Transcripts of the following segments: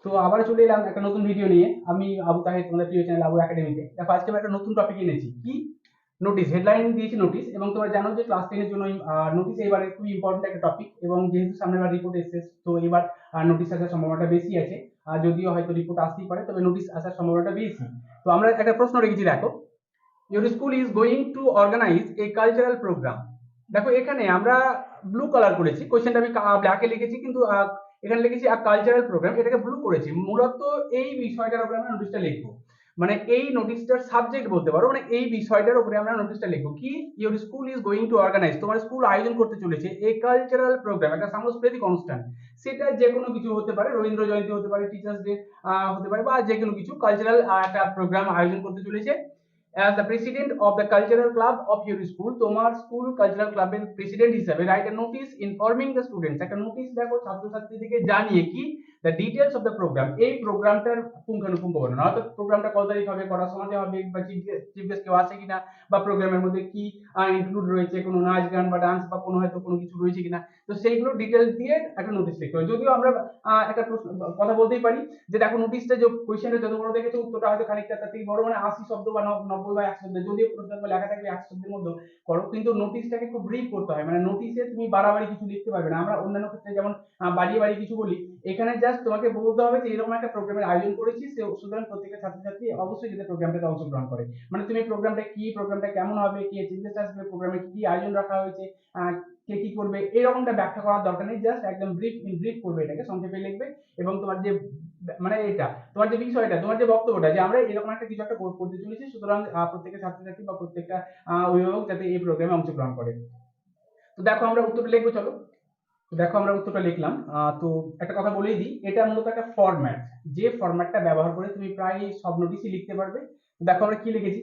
তো আবার চলে এলাম একটা নতুন ভিডিও নিয়ে। আমি আবু তাহের, তোমাদের প্রিয় চ্যানেল আবু একাডেমিতে। দেখো আজকে আমি একটা নতুন টপিক এনেছি। কি? নোটিশ। হেডলাইন দিয়েছি নোটিশ, এবং তোমরা জানো যে ক্লাস 10 এর জন্য নোটিশ এবারে খুবই ইম্পর্টেন্ট একটা টপিক, এবং যেহেতু সামনের বার রিপোর্ট এসেছে, তো এবার নোটিশ আসার সম্ভাবনাটা বেশি আছে। যদিও হয়তো রিপোর্ট আসতেই পারে, তবে নোটিশ আসার সম্ভাবনাটা বেশি। তো আমরা একটা প্রশ্ন রেখেছি, দেখো, your school is going to organise a cultural programme. দেখো এখানে আমরা ব্লু কালার করেছি, কোয়েশ্চেনটা আমি ব্ল্যাকে লিখেছি, কিন্তু এখানে লিখেছি কালচারাল প্রোগ্রাম, এটাকে ব্লু করেছি। মূলত এই বিষয়টার উপরে আমরা নোটিশটা লিখবো, মানে এই নোটিশটার সাবজেক্ট বলতে পারো, মানে এই বিষয়টার উপরে আমরা নোটিশটা লিখবো। কি? Your school is going to organise, তোমার স্কুল আয়োজন করতে চলেছে এ কালচারাল প্রোগ্রাম, একটা সাংস্কৃতিক অনুষ্ঠান। সেটা যে কোনো কিছু হতে পারে, রবীন্দ্র জয়ন্তী হতে পারে, টিচার্স ডে হতে পারে, বা যে কোনো কিছু কালচারাল একটা প্রোগ্রাম আয়োজন করতে চলেছে। as the president of the cultural club of your school, তোমার স্কুল কালচারাল ক্লাবের প্রেসিডেন্ট হিসেবে write a notice informing the students, একটা নোটিশ দেখো ছাত্রছাত্রীদেরকে জানিয়ে কি the details of the programme, এই প্রোগ্রামটার পুঙ্খানুপুঙ্খ বর্ণনা, অর্থাৎ প্রোগ্রামটা কত তারিখ হবে, কটার সময় হবে, বা চিফ গেস্ট কেউ আছে কিনা, বা প্রোগ্রামের মধ্যে কি ইনক্লুড রয়েছে, কোনো নাচ গান বা ডান্স বা কোনো হয়তো কোনো কিছু রয়েছে কিনা। তো সেইগুলো ডিটেলস দিয়ে একটা নোটিশ লিখতে হবে। যদিও আমরা একটা কথা বলতেই পারি যে দেখো নোটিশটা যে কোয়েশ্চেনটা যত বড় দেখেছো, উত্তরটা হয়তো খানিকটা তার থেকে বড়, মানে 80 শব্দ বা 90 বা 100 শব্দ, যদিও প্রশ্ন লেখা থাকবে 100 শব্দের মধ্যে করো, কিন্তু নোটিশটাকে খুব ব্রিফ করতে হয়। মানে নোটিশে তুমি বাড়াবাড়ি কিছু লিখতে পারবে না। আমরা অন্যান্য ক্ষেত্রে যেমন বাড়িয়ে বাড়িয়ে কিছু বলি, এখানে জাস্ট তোমাকে বলতে হবে যে এরকম একটা প্রোগ্রামের আয়োজন করেছি, সুতরাং প্রত্যেকটা ছাত্রছাত্রী অবশ্যই যাতে প্রোগ্রামটাতে অংশগ্রহণ করে। মানে তুমি প্রোগ্রামটা কি, প্রোগ্রামটা কেমন হবে, কে চিফ গেস্ট আসবে, প্রোগ্রামে কি আয়োজন রাখা হয়েছে, কে কি করবে, এরকমটা ব্যাখ্যা করার দরকার নেই। জাস্ট একদম ব্রিফ করবে, এটাকে সংক্ষেপে লিখবে। এবং তোমার যে মানে এটা তোমার যে বিষয়টা, তোমার যে বক্তব্যটা, যে আমরা এরকম একটা কিছু একটা করতে চলেছি, সুতরাং প্রত্যেকটা ছাত্রছাত্রী বা প্রত্যেকটা অভিভাবক যাতে এই প্রোগ্রামে অংশগ্রহণ করে। তো দেখো আমরা উত্তরটা লিখবো, চলো। তো দেখো আমরা উত্তরটা লিখলাম। তো একটা কথা বলেই দিই, এটা মূলত একটা ফরম্যাট, যে ফরম্যাটটা ব্যবহার করে তুমি প্রায় সব নোটিশই লিখতে পারবে। তো দেখো আমরা কি লিখেছি।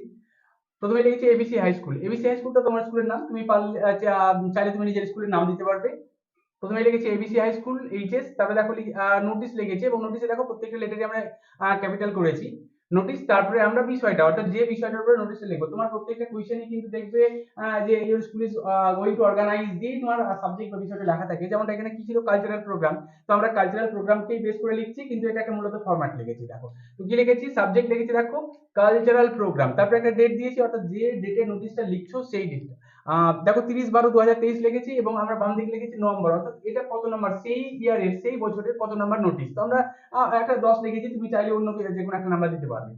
প্রথমে লিখেছি ABC high school. ABC high স্কুলটা তোমার স্কুলের নাম, তুমি পারলে চাইলে তুমি নিজের স্কুলের নাম দিতে পারবে। প্রথমে লিখেছি এবিসি হাই স্কুল এইচএস, তারপরে দেখো নোটিশ লিখেছি, এবং নোটিশে দেখো প্রত্যেকটা লেটারই আমরা ক্যাপিটাল করেছি নোটিশ। তারপরে আমরা বিষয়টা, অর্থাৎ যে বিষয়টার উপরে নোটিশে লিখবো, তোমার প্রত্যেকটা কোয়েশ্চেনই কিন্তু দেখবে যে your school is going to organise দিয়ে তোমার সাবজেক্ট বা বিষয়টা লেখা থাকে। যেমনটা এখানে কি ছিল, কালচারাল প্রোগ্রাম, তো আমরা কালচারাল প্রোগ্রামকেই বেস করে লিখছি, কিন্তু এটা একটা মূলত ফরম্যাট লিখেছি। দেখো তো কি লিখেছি, সাবজেক্ট লিখেছি দেখো কালচারাল প্রোগ্রাম, তারপরে একটা ডেট দিয়েছি, অর্থাৎ যে ডেটে নোটিশটা লিখছো সেই ডেটটা। দেখো 30/12/2023 লিখেছি, এবং আমরা বাম দিকে লিখেছি নভেম্বর, অর্থাৎ এটা কত নাম্বার, সেই ইয়ারের সেই বছরের কত নাম্বার নোটিশ। তো আমরা একটা 10 লিখেছি, তুমি চাইলে অন্য যে কোনো একটা নাম্বার দিতে পারবে।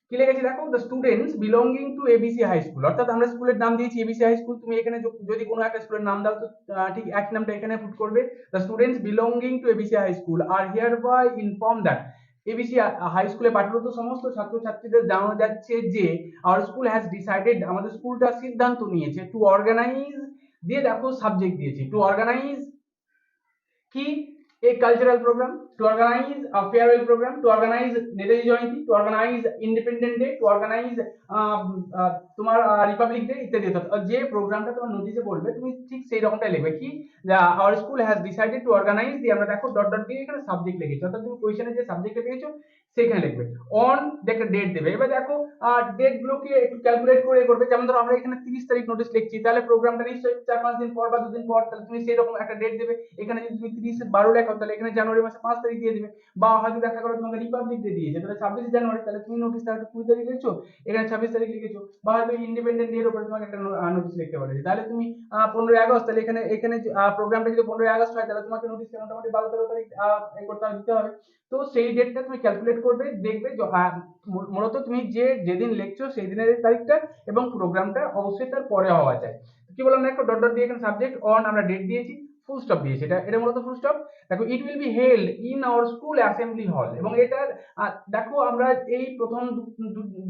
কি লিখেছি দেখো, the students belonging to ABC high school, অর্থাৎ আমরা স্কুলের নাম দিয়েছি এবিসি হাই স্কুল। তুমি এখানে যদি কোনো একটা স্কুলের নাম দাও, তো ঠিক একই নামটা এখানে পুট করবে। The students belonging to ABC high school are hereby inform that, ABC high স্কুলে পাঠরত সমস্ত ছাত্রছাত্রীদের জানানো যাচ্ছে যে আওয়ার স্কুল হ্যাজ ডিসাইডেড, আমাদের স্কুলটা সিদ্ধান্ত নিয়েছে, টু অর্গানাইজ, দিয়ে দেখো সাবজেক্ট দিয়েছি, টু অর্গানাইজ কি, a cultural program, to organize a farewell program, to organize Netaji Jayanti, to organize independent day, to organize তোমার রিপাবলিক ডে ইত্যাদি। যে প্রোগ্রামটা তোমার নোটিশে বলবে, তুমি ঠিক সেই রকমটাই লিখবে। কি, our school has decided to organise, দিয়ে আমরা দেখো ডট ডট দিয়ে এখানে সাবজেক্ট লিখেছি, অর্থাৎ তুমি কোয়েশ্চেনে যে সাবজেক্টটা পেয়েছো সেখানে লিখবে। অন একটা ডেট দেবে। এবার দেখো ডেট গুলোকে একটু ক্যালকুলেট করে করবে। যেমন ধরো আমরা এখানে 30 তারিখ নোটিশ লিখছি, তাহলে প্রোগ্রামটা নিশ্চয়ই 4-5 দিন পর বা 2 দিন পর, তাহলে তুমি সেই রকম একটা ডেট দেবে। এখানে যদি তুমি 30/12 লেখো, তাহলে এখানে জানুয়ারি মাসে 5 তারিখ দিয়ে দিবে। বা হয়তো দেখা করো তোমাকে রিপাবলিক ডে দিয়েছে, তাহলে 26 জানুয়ারি, তাহলে তুমি নোটিশটা একটা 20 তারিখ লিখছো, এখানে 26 তারিখ লিখেছো। বা হয়তো ইন্ডিপেন্ডেন্ট ডে এর উপরে তোমাকে একটা নোটিশ লিখতে বলেছে, তাহলে তুমি 15 আগস্ট, তাহলে এখানে এখানে প্রোগ্রামটা যদি 15 আগস্ট হয়, তাহলে তোমাকে নোটিশটা মোটামুটি 12-13 তারিখ করতে হবে, দিতে হবে। তো সেই ডেটটা তুমি ক্যালকুলেট করবে, দেখবে মূলত তুমি যেদিন লিখছো সেই দিনের তারিখটা, এবং প্রোগ্রামটা অবশ্যই তার পরে হওয়া যায়। কি বললাম দেখো, ডট ডট দিয়ে এখানে সাবজেক্ট, অন আমরা ডেট দিয়েছি, ফুল স্টপ দিয়েছি, এটা মূলত ফুল স্টপ। দেখো it will be held in our school assembly হল, এবং এটা দেখো আমরা এই প্রথম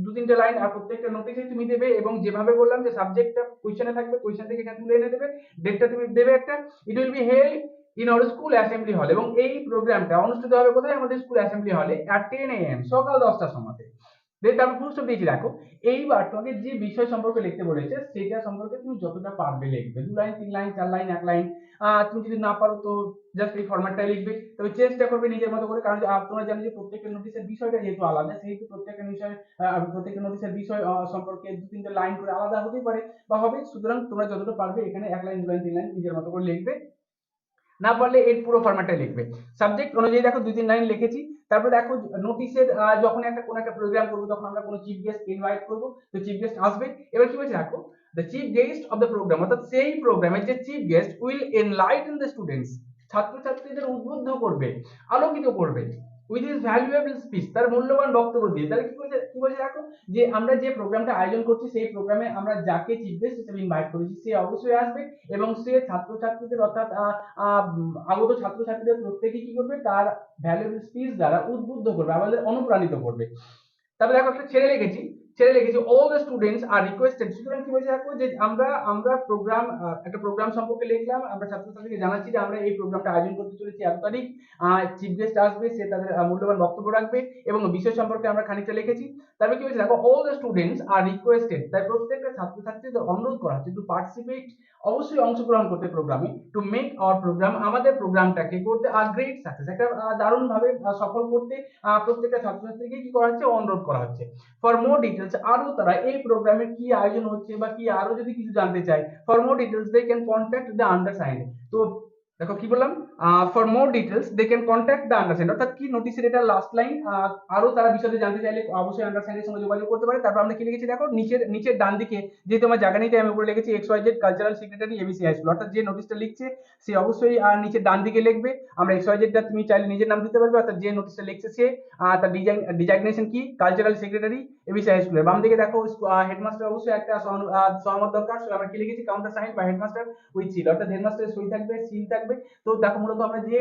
2-3টে লাইন আর প্রত্যেকটা নোটিশে তুমি দেবে, এবং যেভাবে বললাম যে সাবজেক্টটা কোয়েশ্চেনে থাকবে, কোয়েশ্চেন থেকে এখানে তুলে এনে দেবে, ডেটটা তুমি দেবে একটা, it will be held in our school assembly হল, এবং এই প্রোগ্রামটা অনুষ্ঠিত হবে কোথায়, আমাদের স্কুল অ্যাসেম্বলি হলে at 10 AM, সকাল 10টার সময়। তারপর ফুল স্টপ দিয়েছি। দেখো এইবার তোমাকে যে বিষয় সম্পর্কে লিখতে বলেছে সেটা সম্পর্কে তুমি যতটা পারবে লিখবে, 2 লাইন, 3 লাইন, 4 লাইন, 1 লাইন। তুমি যদি না পারো তো জাস্ট এই ফরম্যাটটা লিখবে, তবে চেষ্টা করবে নিজের মতো করে, কারণ তোমরা জানো যে প্রত্যেকটা নোটিশের বিষয়টা যেহেতু আলাদা, সেহেতু প্রত্যেকটা নোটিশের বিষয় সম্পর্কে 2-3টে লাইন করে আলাদা হতেই পারে বা হবে। সুতরাং তোমরা যতটা পারবে এখানে 1 লাইন, 2 লাইন, 3 লাইন নিজের মতো করে লিখবে। না পারলে এর পুরো ফরম্যাটটা লিখবে। সাবজেক্ট অনুযায়ী দেখো 2-3 লাইন লিখেছি। তারপর দেখো নোটিশের যখন কোনো একটা প্রোগ্রাম করবো তখন আমরা কোনো চিফ গেস্ট ইনভাইট করবো, তো চিফ গেস্ট আসবে। এবার কি বলছে দেখো, the chief guest of the programme, অর্থাৎ সেই প্রোগ্রামের যে chief guest will enlighten the students, ছাত্রছাত্রীদের উদ্বুদ্ধ করবে, আলোকিত করবে, উইথ হিজ ভ্যালুয়েবল স্পিচ, তার মূল্যবান বক্তব্য দিয়ে। তাহলে কি বলছে দেখো, যে আমরা যে প্রোগ্রামটা আয়োজন করছি সেই প্রোগ্রামে আমরা যাকে চিফ গেস্ট হিসেবে ইনভাইট করেছি সে অবশ্যই আসবে এবং সে ছাত্রছাত্রীদের অর্থাৎ আগত ছাত্রছাত্রীদের প্রত্যেকে কি করবে, তার ভ্যালুয়েবল স্পিচ দ্বারা উদ্বুদ্ধ করবে, আমাদের অনুপ্রাণিত করবে। তারপরে দেখো একটা ছেড়ে লিখেছি all the students are requested. সুতরাং কি বলছে দেখো, যে আমরা প্রোগ্রাম, একটা প্রোগ্রাম সম্পর্কে লিখলাম, আমরা ছাত্রছাত্রীকে জানাচ্ছি যে আমরা এই প্রোগ্রামটা আয়োজন করতে চলেছি এত তারিখ, চিফ গেস্ট আসবে, সে তাদের মূল্যবান বক্তব্য রাখবে এবং বিষয় সম্পর্কে আমরা খানিকটা লিখেছি। তারপরে কি বলছে দেখো, all the students are requested, তাই প্রত্যেকটা ছাত্রছাত্রীদের অনুরোধ করা হচ্ছে টু পার্টিসিপেট, অবশ্যই অংশগ্রহণ করতে প্রোগ্রামে, টু মেক আওয়ার প্রোগ্রাম, আমাদের প্রোগ্রামটাকে করতে আর গ্রেট সাকসেস, একটা দারুণ ভাবে সফল করতে প্রত্যেকটা ছাত্রছাত্রীকে কি করা হচ্ছে, অনুরোধ করা হচ্ছে। ফর মোর ডিটেলস, আরো তারা এই প্রোগ্রামের কি আয়োজন হচ্ছে বা কি আরো যদি কিছু জানতে চায়, for more details they can contact the undersigned. তো দেখো কি বললাম, for more details they can contact the undersigned, অর্থাৎ কি নোটিশের এটা লাস্ট লাইন, আরো তারা বিষয়ে জানতে চাইলে অবশ্যই আন্ডারসাইন্ডের সঙ্গে যোগাযোগ করতে পারে। তারপর আমরা কি লিখেছি দেখো, নিচের ডান দিকে যেহেতু আমার জায়গা নিতে আমি উপরে লিখেছি XYZ cultural secretary ABC high school, অর্থাৎ যে নোটিশটা লিখছে সে অবশ্যই নিচের ডান দিকে লিখবে। আমরা XYZ টা তুমি চাইলে নিজের নাম দিতে পারবে, অর্থাৎ যে নোটিশটা লিখছে সে তার ডিজাইগনেশন কি, কালচারাল সেক্রেটারি এবিসি হাই স্কুলের। বাম দিকে দেখো হেডমাস্টার অবশ্যই একটা সহমত দরকার, আমরা কি লিখেছি, কাউন্টার সাইন বা হেডমাস্টার উইথ সিল, অর্থাৎ হেডমাস্টারের সই থাকবে, সিল থাকবে। তো দেখো মূলত আমরা যে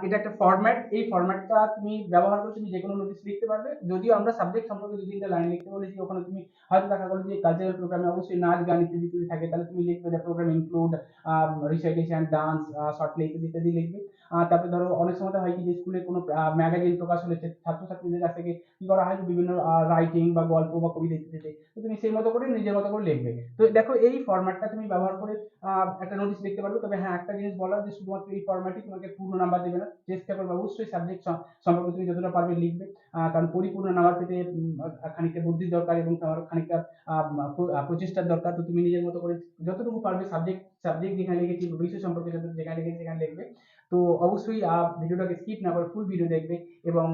এটা একটা ফরম্যাট, এই ফরম্যাটটা তুমি ব্যবহার করে তুমি যে কোনো নোটিশ লিখতে পারবে। যদিও আমরা সাবজেক্ট সম্পর্কে 2-3টা লাইন লিখতে বলেছি, ওখানে তুমি হয়তো দেখা গেলো যে কালচারাল প্রোগ্রামে অবশ্যই নাচ গান ইত্যাদি যদি থাকে তাহলে তুমি লিখবে the programme include recitation, dance, short play ইত্যাদি ইত্যাদি লিখবে। তারপরে ধরো অনেক সময় হয় কি যে স্কুলে কোনো ম্যাগাজিন প্রকাশ হলে ছাত্রছাত্রীদের কাছ থেকে কি করা হয়, বিভিন্ন রাইটিং বা গল্প বা কবিতা ইত্যাদি, তো তুমি সেই মতো করে নিজের মতো করে লিখবে। তো দেখো এই ফরম্যাটটা তুমি ব্যবহার করে একটা নোটিশ লিখতে পারবে। তবে হ্যাঁ, একটা জিনিস বলার, যে শুধুমাত্র এই ফরম্যাটই তোমাকে পূর্ণ নাম্বার দেবে না, চেষ্টা করবে অবশ্যই সাবজেক্ট সম্পর্কে তুমি যতটা পারবে লিখবে, কারণ পরিপূর্ণ নাম্বার পেতে খানিকটা বুদ্ধির দরকার এবং তোমার খানিকটা প্রচেষ্টার দরকার। তো তুমি নিজের মতো করে যতটুকু পারবে সাবজেক্ট যেখানে লিখেছি, বিষয় সম্পর্কে যেখানে লিখেছি সেখানে লিখবে। তো অবশ্যই ভিডিওটাকে স্কিপ না করে ফুল ভিডিও দেখবে এবং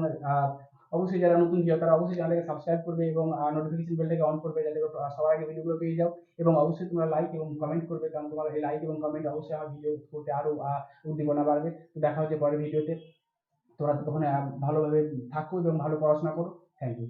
অবশ্যই যারা নতুন ভিউয়ার তারা অবশ্যই চ্যানেলটাকে সাবস্ক্রাইব করবে এবং নোটিফিকেশন বেলটাকে অন করবে, যাতে সবার আগে ভিডিওগুলো পেয়ে যাও। এবং অবশ্যই তোমরা লাইক এবং কমেন্ট করবে, কারণ তোমার এই লাইক এবং কমেন্ট অবশ্যই আমার ভিডিও করতে আরো উদ্দীপনা বাড়বে। তো দেখা হচ্ছে পরের ভিডিওতে, তোমরা ততক্ষণে ভালোভাবে থাকো এবং ভালো পড়াশোনা করো। Thank you.